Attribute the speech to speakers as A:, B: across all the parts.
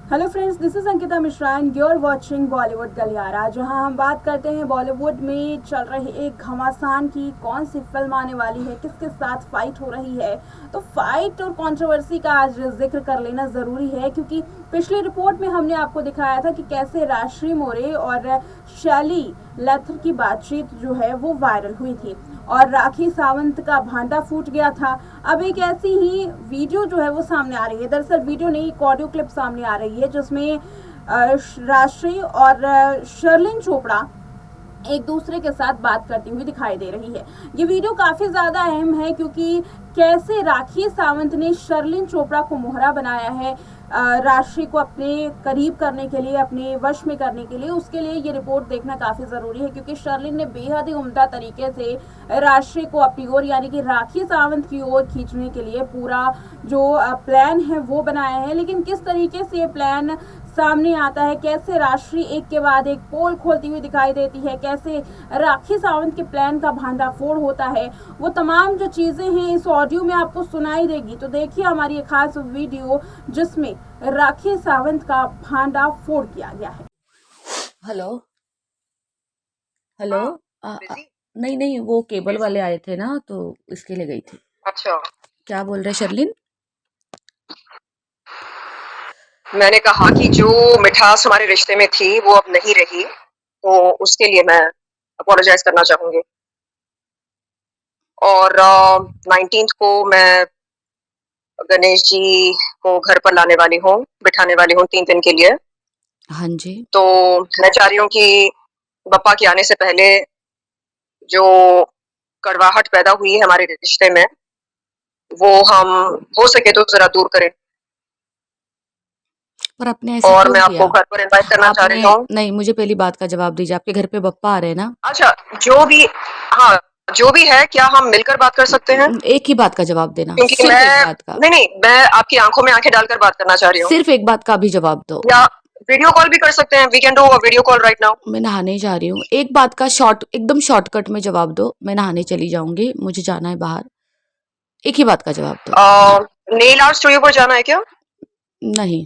A: Hello friends, this is Ankita Mishra and you are watching Bollywood Galiyara, जहां हम बात करते हैं बॉलीवुड में चल रही एक घमासान की। कौन सी फिल्म आने वाली है, किसके साथ फाइट हो रही है। तो फाइट और कंट्रोवर्सी का आज जिक्र कर लेना ज़रूरी है, क्योंकि पिछली रिपोर्ट में हमने आपको दिखाया था कि कैसे राशि मोरे और शैली लैथर की बातचीत जो है वो वायरल हुई थी और राखी सावंत का भांडा फूट गया था। अब एक ऐसी ही वीडियो जो है वो सामने आ रही है। दरअसल वीडियो नहीं, एक ऑडियो क्लिप सामने आ रही है जिसमें राशि और शर्लिन चोपड़ा एक दूसरे के साथ बात करती हुई दिखाई दे रही है। ये वीडियो काफी ज्यादा अहम है, क्योंकि कैसे राखी सावंत ने शर्लिन चोपड़ा को मोहरा बनाया है राशि को अपने करीब करने के लिए, अपने वश में करने के लिए। उसके लिए ये रिपोर्ट देखना काफी जरूरी है, क्योंकि शर्लिन ने बेहद ही उम्दा तरीके से राशि को अपनी ओर, यानी कि राखी सावंत की ओर खींचने के लिए पूरा जो प्लान है वो बनाया है। लेकिन किस तरीके से ये प्लान सामने आता है, कैसे राशि एक के बाद एक पोल खोलती हुई दिखाई देती है, कैसे राखी सावंत के प्लान का भांडाफोड़ होता है, वो तमाम जो चीजें हैं इस ऑडियो में आपको सुनाई देगी। तो देखिए हमारी एक खास वीडियो जिसमें राखी सावंत का भांडाफोड़ किया गया है।
B: Hello hello.
C: बिजी।
B: नहीं नहीं, वो केबल वाले आए थे ना, तो इसके लिए गई थी।
C: अच्छा,
B: क्या बोल रहे शर्लिन?
C: मैंने कहा कि जो मिठास हमारे रिश्ते में थी वो अब नहीं रही, तो उसके लिए मैं अपोलोजाइज करना चाहूंगी। और 19th को मैं गणेश जी को घर पर लाने वाली हूँ, बिठाने वाली हूँ 3 दिन के लिए।
B: हाँ जी।
C: तो मैं चाह रही हूँ कि बप्पा के आने से पहले जो कड़वाहट पैदा हुई है हमारे रिश्ते में, वो हम हो सके तो जरा दूर करें।
B: पर आपने ऐसा
C: और
B: क्यों
C: मैं आपको
B: किया?
C: घर पर इनवाइट करना चाह
B: आपने
C: रही हूँ।
B: नहीं, मुझे पहली बात का जवाब दीजिए। आपके घर पे बप्पा आ रहे हैं ना?
C: अच्छा, जो भी, हाँ, जो भी है, क्या हम मिलकर बात कर सकते हैं?
B: एक ही बात का जवाब देना,
C: क्योंकि
B: सिर्फ एक
C: मैं,
B: बात का।
C: नहीं नहीं, मैं आपकी आंखों में आंखें डालकर बात करना चाह रही हूँ।
B: सिर्फ एक बात का अभी जवाब दो।
C: या वीडियो कॉल भी कर सकते हैं, we can do a video call right now.
B: मैं नहाने जा रही हूँ। एक बात का एकदम शॉर्टकट में जवाब दो। मैं नहाने चली जाऊंगी, मुझे जाना है बाहर। एक ही बात का जवाब दो।
C: नेल आर्ट स्टूडियो पर जाना है क्या?
B: नहीं,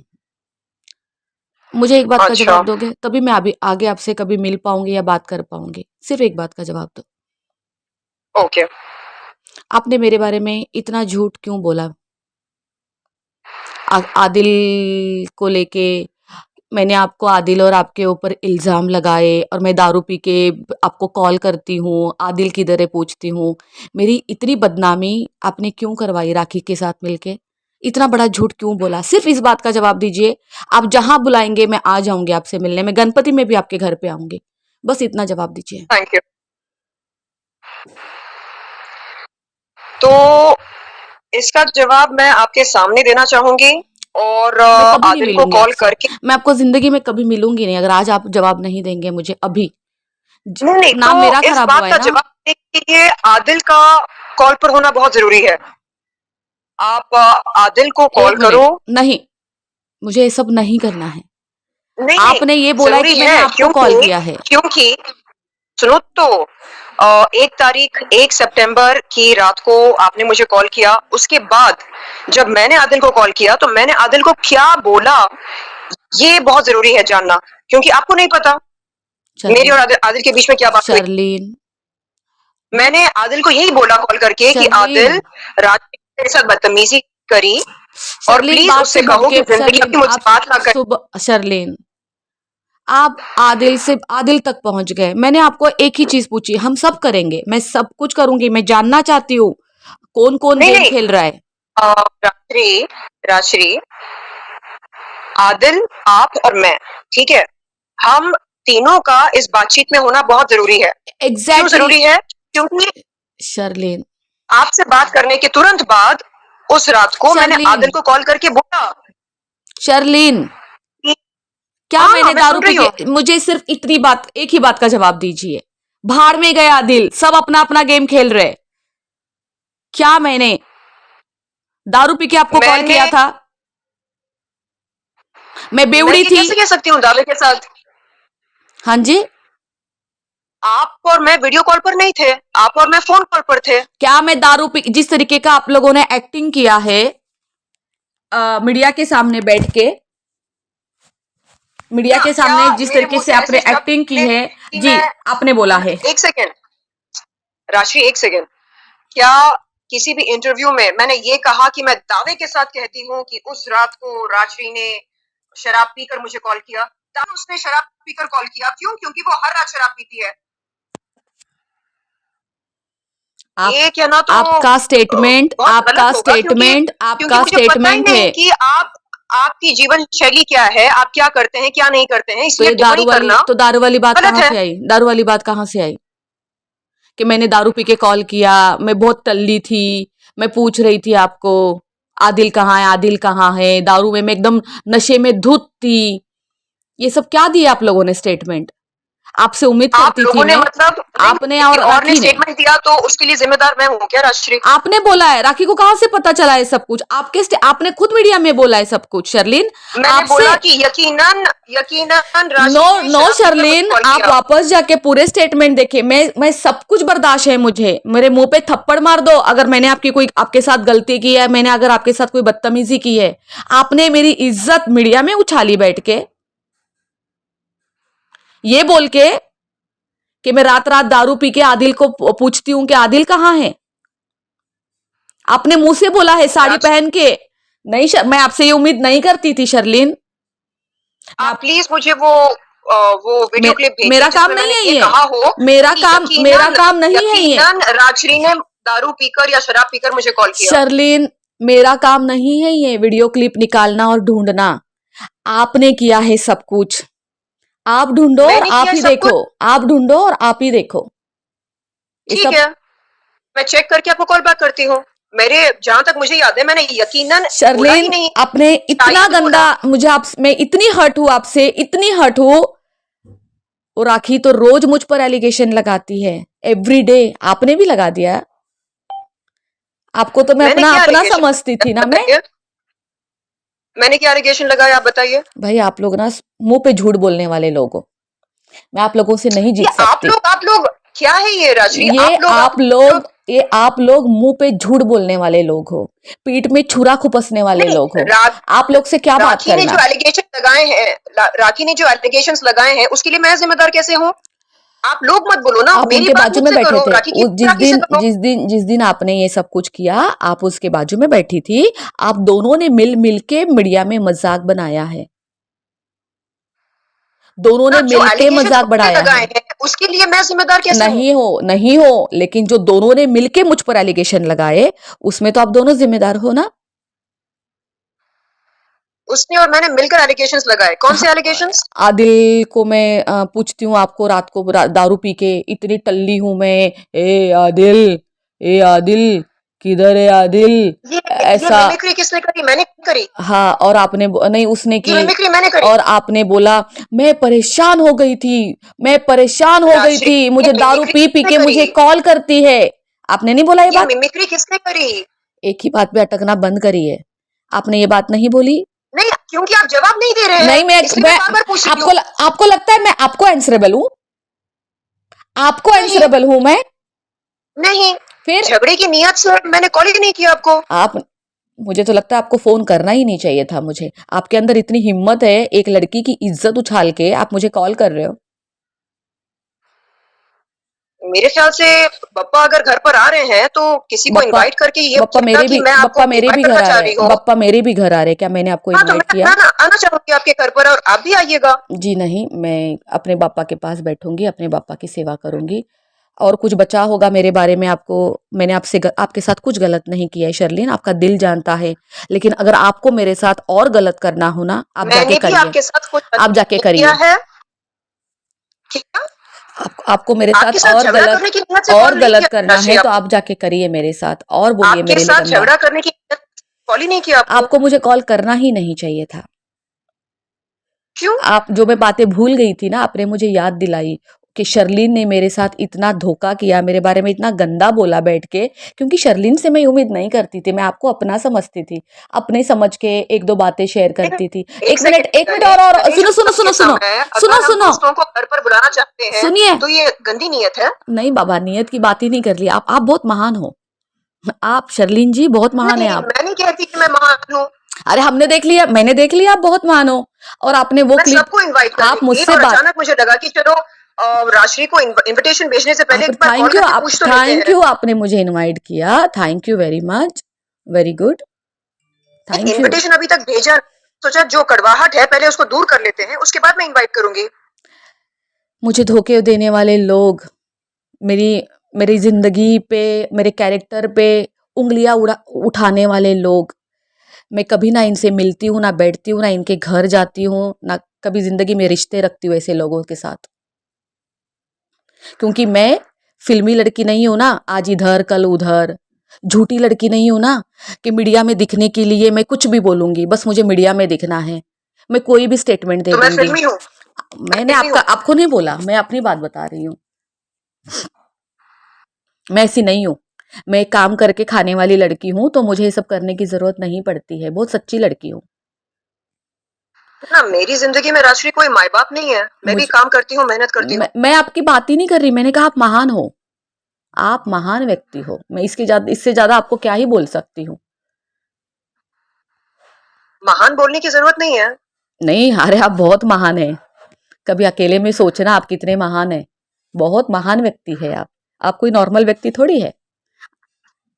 B: मुझे एक बात का
C: अच्छा,
B: जवाब दोगे तभी मैं अभी आगे आपसे कभी मिल पाऊंगी या बात कर पाऊंगी। सिर्फ एक बात का जवाब दो।
C: ओके।
B: आपने मेरे बारे में इतना झूठ क्यों बोला? आदिल को लेके मैंने आपको आदिल और आपके ऊपर इल्ज़ाम लगाए, और मैं दारू पी के आपको कॉल करती हूँ, आदिल किधर है पूछती हूँ। मेरी इतनी बदनामी आपने क्यों करवाई राखी के साथ मिलके? इतना बड़ा झूठ क्यों बोला? सिर्फ इस बात का जवाब दीजिए। आप जहां बुलाएंगे मैं आ जाऊंगी आपसे मिलने। मैं गणपति में भी आपके घर पे आऊंगी। बस इतना जवाब दीजिए।
C: Thank you. तो इसका जवाब मैं आपके सामने देना चाहूंगी, और
B: मैं कभी नहीं
C: आदिल को
B: मिलूंगी
C: कॉल
B: आपसे।
C: करके।
B: मैं आपको जिंदगी में कभी मिलूंगी नहीं अगर आज आप जवाब नहीं देंगे मुझे अभी।
C: नहीं नहीं,
B: नाम मेरा
C: तो इस
B: खराब हुआ
C: बात
B: है
C: का
B: ना?
C: जवाब देने के लिए आदिल का कॉल पर होना बहुत जरूरी है। आप आदिल को कॉल
B: एक
C: करो।
B: मिनट, नहीं, मुझे ये सब नहीं करना है।
C: नहीं नहीं,
B: आपने ये बोला है कि
C: जरूरी
B: मैंने
C: है,
B: आपको कॉल
C: क्योंकि
B: किया है।
C: क्योंकि सुनो तो, 1 सितंबर की रात को आपने मुझे कॉल किया। उसके बाद जब मैंने आदिल को कॉल किया तो मैंने आदिल को क्या बोला, ये बहुत जरूरी है जानना, क्योंकि आपको नहीं पता मेरी और
B: शर्लिन,
C: आदिल के बीच में क्या बात हुई।
B: शर्लिन,
C: मैंने आदिल को यही बोला कॉल करके कि
B: शर्लिन,
C: आदिल, रात में मेरे साथ बदतमीजी करी, और
B: शर्लिन,
C: प्लीज
B: बात
C: उससे
B: से
C: कहो कि
B: भटके।
C: जिंदगी
B: शर्लिन,
C: में मुझसे
B: आप
C: बात ना करे।
B: सुबह, शर्लिन, आप आदिल तक पहुंच गए। मैंने आपको एक ही चीज पूछी, हम सब करेंगे, मैं सब कुछ करूंगी। मैं जानना चाहती हूँ कौन कौन
C: नहीं
B: गेम
C: नहीं,
B: खेल रहा है।
C: रात्रि, रात्रि, आदिल, आप और मैं, ठीक है, हम तीनों का इस बातचीत में होना बहुत जरूरी है। क्यों
B: एग्जैक्टली
C: जरूरी है? क्योंकि
B: शर्लिन,
C: आपसे बात करने के तुरंत बाद उस रात को मैंने
B: शर्लिन,
C: आदिल को कॉल करके बोला
B: शर्लिन,
C: कि
B: क्या
C: हाँ हाँ,
B: मैंने
C: मैं
B: दारू
C: सुन
B: पी
C: रही
B: के?
C: हूँ।
B: मुझे सिर्फ इतनी बात, एक ही बात का जवाब दीजिए। भाड़ में गया दिल, सब अपना अपना गेम खेल रहे। क्या मैंने दारू पी के आपको कॉल
C: मैंने,
B: किया था? मैं
C: मैं
B: बेवड़ी
C: ये
B: थी।
C: कैसे कह सकती हूँ दावे के साथ?
B: हाँ जी।
C: आप और मैं वीडियो कॉल पर नहीं थे, आप और मैं फोन कॉल पर थे।
B: क्या मैं दारू पी, जिस तरीके का आप लोगों ने एक्टिंग किया है मीडिया के सामने बैठ के, मीडिया के
C: क्या
B: सामने जिस
C: मेरे
B: तरीके
C: मुंह
B: से
C: से
B: आपने
C: ऐसे शब्द
B: एक्टिंग की
C: निकले
B: है,
C: कि
B: जी
C: मैं
B: आपने बोला है।
C: एक सेकेंड राशि, एक सेकेंड, क्या किसी भी इंटरव्यू में मैंने ये कहा कि मैं दावे के साथ कहती हूँ कि उस रात को राशि ने शराब पीकर मुझे कॉल किया? तब उसने शराब पीकर कॉल किया, क्यों? क्योंकि वो हर रात शराब पीती है।
B: आप
C: ये कहना तो
B: आपका स्टेटमेंट
C: बहुत गलत होगा, क्योंकि क्योंकि मुझे पता ही नहीं
B: है।
C: कि आपकी जीवन शैली क्या है, आप क्या करते हैं, क्या नहीं करते हैं,
B: तो
C: इसलिए
B: ये
C: टिप्पणी करना
B: दारू वाली बात
C: गलत
B: कहाँ
C: है।
B: से आई? दारू वाली बात कहाँ से आई कि मैंने दारू पी के कॉल किया? मैं बहुत टल्ली थी, मैं पूछ रही थी आपको आदिल कहाँ है, आदिल कहाँ है, दारू में मैं एकदम नशे में धुत थी। ये सब क्या दिया आप लोगों ने स्टेटमेंट? आपसे उम्मीद
C: आप
B: करती थी
C: लोगों ने
B: मैं,
C: मतलब नहीं,
B: आपने
C: किसी
B: और
C: और ने
B: राखी ने।
C: स्टेटमेंट दिया तो उसके लिए जिम्मेदार मैं हूँ क्या राजश्री?
B: आपने बोला है, राखी को कहाँ से पता चला है सब कुछ? आपने खुद मीडिया में बोला है सब कुछ शर्लिन।
C: मैंने
B: आपसे
C: बोला कि यकीनन यकीनन
B: नो
C: राशि ने
B: नो
C: शराब पीकर मुझे
B: शर्लिन,
C: कॉल
B: आप
C: किया।
B: वापस जाके पूरे स्टेटमेंट देखिए। मैं सब कुछ बर्दाश्त है मुझे, मेरे मुंह पे थप्पड़ मार दो अगर मैंने आपके साथ गलती की है, मैंने अगर आपके साथ कोई बदतमीजी की है। आपने मेरी इज्जत मीडिया में उछाली बैठ के, ये बोल के कि मैं रात रात दारू पी के आदिल को पूछती हूं कि आदिल कहाँ है। आपने मुंह से बोला है साड़ी पहन के। नहीं मैं आपसे ये उम्मीद नहीं करती थी शर्लिन।
C: आप प्लीज मुझे वो वीडियो क्लिप भेजिए
B: मेरा काम
C: जिसमें
B: नहीं
C: मैंने
B: है
C: ये
B: ये,
C: कहा हो
B: मेरा
C: कि
B: काम नहीं है ये।
C: यकीनन राजश्री ने दारू पीकर या शराब पीकर मुझे कॉल किया।
B: शर्लिन, मेरा काम नहीं है ये वीडियो क्लिप निकालना और ढूंढना। आपने किया है सब कुछ। आप ढूंढो और
C: मैंने
B: आप
C: किया
B: ही
C: सब कुछ।
B: देखो, आप ढूंढो और आप ही देखो। ये
C: ठीक
B: सब
C: है, मैं चेक करके आपको कॉल बैक करती हूँ। मेरे जहां तक मुझे याद है मैंने यकीनन बोला ही
B: शर्लिन,
C: नहीं,
B: आपने इतना
C: शायद
B: गंदा,
C: बोला।
B: मुझे मैं इतनी हर्ट हूं आपसे, इतनी हर्ट हूं। और राखी तो रोज मुझ पर एलिगेशन लगाती है, एवरी डे। आपने भी लगा दिया। आपको तो मैं
C: मैंने
B: अपना
C: क्या
B: अपना
C: एलिगेशन
B: समझती थी ना मैं।
C: बताइए, मैंने क्या एलिगेशन लगाया आप बताइए।
B: भाई आप लोग ना मुंह पे झूठ बोलने वाले लोग हो। मैं आप लोगों से नहीं
C: ये
B: जीत सकती।
C: आप लोग क्या है ये राजश्री?
B: ये आप लोग मुंह पे झूठ बोलने वाले लोग हो, पीठ में छुरा खुपसने वाले
C: नहीं,
B: लोग हो। आप लोग से क्या बात
C: राखी ने
B: करना?
C: जो एलिगेशन लगाए हैं, राखी ने जो एलिगेशंस लगाए हैं उसके लिए मैं जिम्मेदार कैसे हूँ? आप लोग मत बोलो ना,
B: आप
C: मेरी
B: उनके
C: बात
B: बाजू में
C: मुझसे
B: बैठे
C: करो,
B: थे।
C: राखी की राखी से करो।
B: जिस दिन आपने ये सब कुछ किया, आप उसके बाजू में बैठी थी। आप दोनों ने मिल के मीडिया में मजाक बनाया है। दोनों ने
C: जो
B: मिलके
C: एलिगेशंस
B: मजाक बढ़ाया
C: लगाए
B: है।
C: हैं उसके लिए मैं जिम्मेदार कैसे हूँ?
B: नहीं हो, लेकिन जो दोनों ने मिलके मुझ पर एलिगेशन लगाए, उसमें तो आप दोनों जिम्मेदार हो ना।
C: उसने और मैंने मिलकर एलिगेशंस लगाए। कौन से
B: हाँ,
C: एलिगेशंस?
B: आदिल को मैं पूछती हूँ आपको रात को दारू पी के, इतनी टल्ली हूं मैं। ए आदिल किधर है आदिल?
C: ये
B: ऐसा।
C: मिमिक्री किसने करी? मैंने करी।
B: हाँ, और आपने नहीं, उसने
C: ये
B: की।
C: मिमिक्री मैंने करी।
B: और आपने बोला मैं परेशान हो गई थी, मैं परेशान हो गई
C: राजश्री,
B: थी,
C: ये
B: मुझे दारू
C: मिमिक्री
B: पी
C: किसने
B: के
C: करी?
B: मुझे कॉल करती है। आपने नहीं बोला ये
C: ये
B: बात?
C: मिमिक्री किसने करी?
B: एक ही बात पे अटकना बंद करिए। आपने ये बात नहीं बोली।
C: नहीं, क्योंकि आप जवाब नहीं दे रहे
B: नहीं,
C: हैं, इसलिए मैं बार बार पूछ रही हूँ।
B: आपको लगता है मैं आपको आंसरेबल हूं? आपको
C: नहीं,
B: आंसरेबल हूं मैं?
C: नहीं,
B: फिर
C: झगड़े की नियत से मैंने कॉल ही नहीं किया आपको।
B: आप मुझे तो लगता है आपको फोन करना ही नहीं चाहिए था मुझे। आपके अंदर इतनी हिम्मत है, एक लड़की की इज्जत उछाल के आप मुझे कॉल कर रहे हो।
C: मेरे ख्याल से बप्पा अगर घर पर आ रहे हैं तो किसी को
B: बप्पा
C: इनवाइट करके ये
B: बप्पा
C: कहना
B: मेरे
C: कि
B: भी
C: मैं आपको
B: बप्पा मेरे भी
C: इनवाइट
B: घर
C: करना
B: आ
C: चाह
B: रहे
C: रही
B: हैं।
C: हूँ।
B: बप्पा मेरे भी घर आ रहे हैं। क्या मैंने आपको
C: हाँ, तो
B: इनवाइट
C: मैं
B: किया?
C: आना चाहूंगी आपके घर पर और आप भी आइएगा।
B: जी नहीं, मैं अपने पापा के पास बैठूंगी, अपने पापा की सेवा करूंगी। और कुछ बचा होगा मेरे बारे में आपको, मैंने आपके साथ कुछ गलत नहीं किया है शर्लिन, आपका दिल जानता है। लेकिन अगर आपको मेरे साथ और गलत करना हो ना, आप जाके
C: मैंने भी
B: करिए।
C: आपके साथ कुछ
B: आप जाके
C: नहीं किया
B: करिए।
C: है। ठीक है,
B: आपको मेरे
C: आपके
B: साथ
C: साथ झगड़ा करने की नियत से कॉल नहीं किया
B: करना
C: राशि
B: है तो
C: आपको।
B: आप जाके करिए मेरे साथ, और बोलिए
C: आपके
B: मेरे लिए
C: साथ
B: गंदा।
C: झगड़ा करने की नियत से कॉल ही नहीं किया आपको।
B: आपको मुझे कॉल करना ही नहीं चाहिए था।
C: क्यों?
B: आप जो मैं बातें भूल गई थी ना, आपने मुझे याद दिलाई कि शर्लिन ने मेरे साथ इतना धोखा किया, मेरे बारे में इतना गंदा बोला बैठ के। क्योंकि शर्लिन से मैं उम्मीद नहीं करती थी, मैं आपको अपना समझती थी, अपने समझ के एक दो बातें शेयर करती थी। एक मिनट और सुनो सुनो सुनो सुनो सुनो सुनो
C: दोस्तों को घर पर बुलाना चाहते हैं
B: सुनिए।
C: तो ये गंदी नियत है।
B: नहीं बाबा, नियत की बात ही नहीं कर ली। आप बहुत महान हो। आप शर्लिन जी बहुत महान है
C: नहीं,
B: आप।
C: मैं नहीं कहती कि मैं महान हूँ।
B: अरे हमने देख लिया, मैंने देख लिया, आप बहुत महान हो। और आपने वो
C: मैं
B: क्लिप,
C: सबको इनवाइट कर
B: आप
C: रही थी
B: मुझसे
C: और
B: बात,
C: अचानक मुझे लगा कि चलो राशि को इनविटेशन भेजने से पहले
B: आप
C: एक बार कॉल
B: थैंक यू,
C: करके
B: आप
C: पूछ तो लेते
B: थैंक
C: हैं।
B: यू, आपने मुझे इनवाइट किया, thank you very much, very good, thank you.
C: Invitation अभी तक भेजा, सोचा जो कड़वाहट है पहले उसको दूर कर लेते हैं, उसके बाद मैं इनवाइट करूंगी।
B: मुझे धोखे देने वाले लोग, मेरी मेरी जिंदगी पे, मेरे कैरेक्टर पे उंगलियां उठाने वाले लोग, मैं कभी ना इनसे मिलती हूँ, ना बैठती हूँ, ना इनके घर जाती हूँ, ना कभी जिंदगी में रिश्ते रखती हूँ ऐसे लोगों के साथ। क्योंकि मैं फिल्मी लड़की नहीं हूं ना, आज इधर कल उधर, झूठी लड़की नहीं हूं ना कि मीडिया में दिखने के लिए मैं कुछ भी बोलूंगी, बस मुझे मीडिया में दिखना है, मैं कोई भी स्टेटमेंट दे
C: तो मैं
B: दूंगी।
C: फिल्मी हूँ,
B: मैंने
C: फिल्मी हूँ।
B: आपको नहीं बोला, मैं अपनी बात बता रही हूँ। मैं ऐसी नहीं हूँ, मैं काम करके खाने वाली लड़की हूँ, तो मुझे ये सब करने की जरूरत नहीं पड़ती है, बहुत सच्ची लड़की हूँ।
C: ना मेरी जिंदगी में राशि कोई माँ बाप नहीं है, मैं भी
B: मुझ
C: काम करती हूँ, मेहनत करती हूँ।
B: मैं आपकी बात ही नहीं कर रही, मैंने कहा आप महान हो, आप महान व्यक्ति हो, मैं इससे ज्यादा आपको क्या ही बोल सकती हूँ।
C: महान बोलने की जरूरत नहीं है।
B: नहीं, अरे आप बहुत महान हैं, कभी अकेले में सोचना आप कितने महान हैं, बहुत महान व्यक्ति है आप कोई नॉर्मल व्यक्ति थोड़ी है,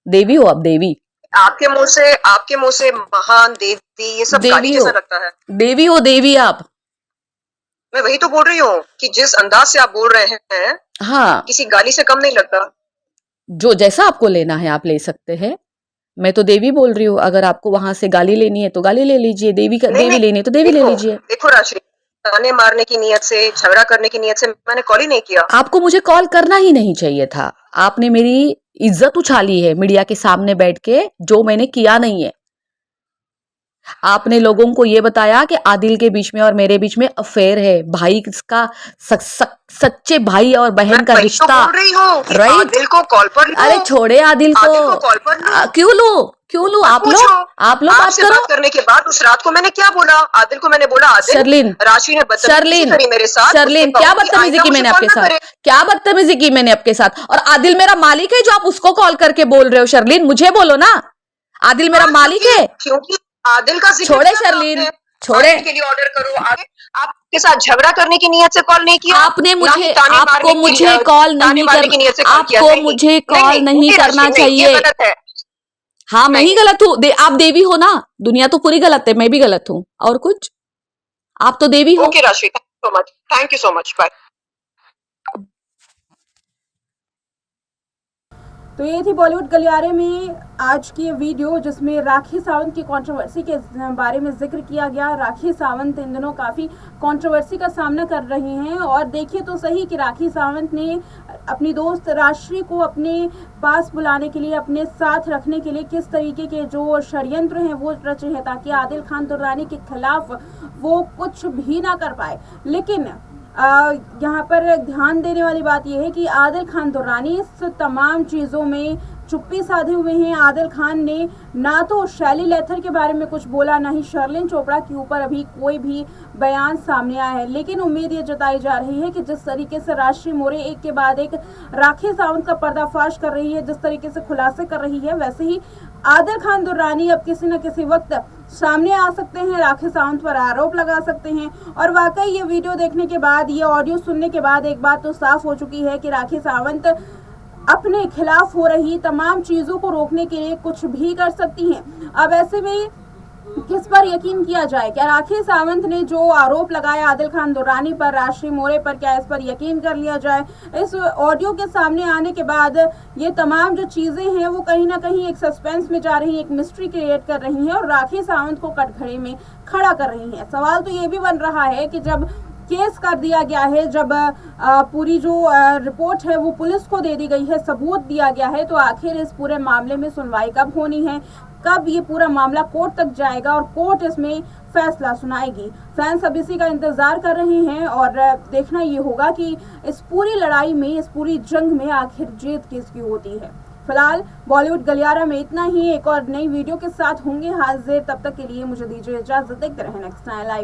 B: देवी हो आप, देवी।
C: आपके मुंह से महान, देवी, ये सब गाली
B: देवी हो,
C: जैसा लगता है।
B: देवी हो, देवी आप।
C: मैं वही तो बोल रही हूँ कि जिस अंदाज से आप बोल रहे हैं,
B: हाँ,
C: किसी गाली से कम नहीं लगता।
B: जो जैसा आपको लेना है आप ले सकते हैं, मैं तो देवी बोल रही हूँ, अगर आपको वहां से गाली लेनी है तो गाली ले लीजिए,
C: नहीं
B: देवी लेनी है तो देवी ले लीजिए।
C: देखो राशि, ताने मारने की नियत से, झगड़ा करने की नियत से मैंने कॉल ही नहीं किया।
B: आपको मुझे कॉल करना ही नहीं चाहिए था, आपने मेरी इज्जत उछाली है मीडिया के सामने बैठ के, जो मैंने किया नहीं है। आपने लोगों को ये बताया कि आदिल के बीच में और मेरे बीच में अफेयर है, भाई का सच्चे भाई और बहन का
C: मैं
B: रिश्ता,
C: तो बोल रही हूँ कि
B: राइट।
C: आदिल को कॉल पर लो।
B: अरे छोड़े आदिल
C: आदिल को
B: को,
C: कॉल पर लो।
B: क्यों लूं, आप
C: पूछो।
B: लोग बात
C: आपसे
B: करो।
C: बात करने के बाद उस रात को मैंने क्या बोला, आदिल को मैंने बोला, आदिल,
B: शर्लिन,
C: राशि ने बदतमीजी करी मेरे साथ,
B: शर्लिन,
C: उससे
B: क्या
C: कहो कि
B: बदतमीजी
C: आइंदा
B: की
C: मुझे
B: मैंने
C: कॉल
B: आपके
C: ना
B: साथ,
C: करे।
B: क्या बदतमीजी की मैंने आपके साथ? और आदिल मेरा मालिक है जो आप उसको कॉल करके बोल रहे हो? शर्लिन मुझे बोलो ना, आदिल मेरा मालिक है।
C: क्योंकि आदिल का जिक्र
B: छोड़े
C: किया था
B: शर्लिन,
C: आपने,
B: छोड़े।
C: आदिल के लिए ऑर्डर करो। आगे आपके साथ झगड़ा करने की नियत से कॉल नहीं किया,
B: आपने
C: ना ही
B: मुझे,
C: ताने
B: आपको मुझे कॉल
C: ताने
B: नहीं
C: मारने
B: कर,
C: की नियत से कॉल किया।
B: आपको मुझे कॉल नहीं करना
C: नहीं, ये
B: चाहिए।
C: गलत है।
B: हाँ मैं ही गलत हूँ, आप देवी हो ना, दुनिया तो पूरी गलत है, मैं भी गलत हूँ, और कुछ, आप तो देवी हो।
C: Okay Rashi, thank you so much, bye.
A: तो ये थी बॉलीवुड गलियारे में आज की वीडियो, जिसमें राखी सावंत की कंट्रोवर्सी के बारे में जिक्र किया गया। राखी सावंत इन दिनों काफ़ी कंट्रोवर्सी का सामना कर रही हैं, और देखिए तो सही कि राखी सावंत ने अपनी दोस्त राशि को अपने पास बुलाने के लिए, अपने साथ रखने के लिए किस तरीके के जो षड्यंत्र हैं वो रचे हैं, ताकि आदिल खान दुर्रानी के खिलाफ वो कुछ भी ना कर पाए। लेकिन यहाँ पर ध्यान देने वाली बात यह है कि आदिल खान दुर्रानी इस तमाम चीज़ों में चुप्पी साधे हुए हैं। आदिल खान ने ना तो शैली लेथर के बारे में कुछ बोला, ना ही शर्लिन चोपड़ा के ऊपर अभी कोई भी बयान सामने आया है। लेकिन उम्मीद ये जताई जा रही है कि जिस तरीके से राशि मोरे एक के बाद एक राखी सावंत का पर्दाफाश कर रही है, जिस तरीके से खुलासे कर रही है, वैसे ही आदिल खान दुर्रानी अब किसी न किसी वक्त सामने आ सकते हैं, राखी सावंत पर आरोप लगा सकते हैं। और वाकई ये वीडियो देखने के बाद, ये ऑडियो सुनने के बाद एक बात तो साफ हो चुकी है कि राखी सावंत अपने खिलाफ हो रही तमाम चीजों को रोकने के लिए कुछ भी कर सकती हैं। अब ऐसे में किस पर यकीन किया जाए? क्या राखी सावंत ने जो आरोप लगाया आदिल खान दुर्रानी पर, राशि मोरे पर, क्या इस पर यकीन कर लिया जाए? इस ऑडियो के सामने आने के बाद ये तमाम जो चीजें हैं वो कहीं ना कहीं एक सस्पेंस में जा रही हैं, एक मिस्ट्री क्रिएट कर रही हैं और राखी सावंत को कटघरे में खड़ा कर रही हैं। सवाल तो ये भी बन रहा है कि जब केस कर दिया गया है, जब पूरी जो रिपोर्ट है वो पुलिस को दे दी गई है, सबूत दिया गया है, तो आखिर इस पूरे मामले में सुनवाई कब होनी है, कब ये पूरा मामला कोर्ट तक जाएगा और कोर्ट इसमें फैसला सुनाएगी? फैंस अब इसी का इंतजार कर रहे हैं और देखना ये होगा कि इस पूरी लड़ाई में, इस पूरी जंग में आखिर जीत किसकी होती है। फिलहाल बॉलीवुड गलियारा में इतना ही। एक और नई वीडियो के साथ होंगे हाजिर, तब तक के लिए मुझे दीजिए इजाजत। देखते रहें नेक्स्ट टाइम लाइव।